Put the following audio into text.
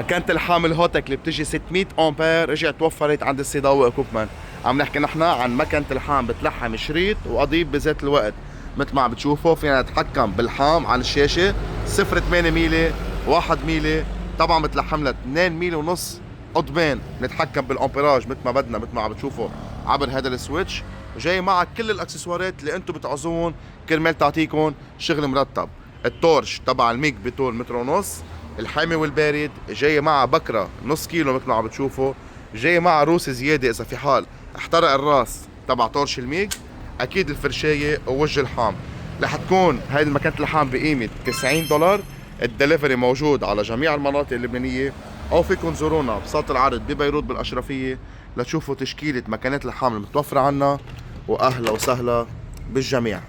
كانت الحامل هوتك اللي بتجي 600 امبير رجعت توفرت عند السيداوي اكوبمنت. عم نحكي نحن عن مكنة الحام بتلحم شريط واضيف بذات الوقت. مثل ما عم بتشوفوا فينا نتحكم بالحام على الشاشة 0.8 ميلي 1 ميلي. طبعا بتلحم لها 2 ميلي ونص قضبان. نتحكم بالامبيراج مثل ما بدنا مثل ما عم بتشوفوا عبر هذا السويتش. جاي معك كل الاكسسوارات اللي انتم بتعوزون كرمال تعطيكم شغل مرتب. التورش تبع الميج بطول متر ونص. الحامي والبارد جاي معها بكره نص كيلو مثل ما عم بتشوفوا. جاي معها روس زياده اذا في حال احترق الراس تبع طرش الميج. اكيد الفرشايه ووجه الحام. رح تكون هاي مكنه اللحام بقيمه $90. الدليفري موجود على جميع المناطق اللبنانيه، او فيكم تزورونا بساط العرض ببيروت بالاشرفيه لتشوفوا تشكيله مكنات اللحام المتوفره عنا. واهلا وسهلا بالجميع.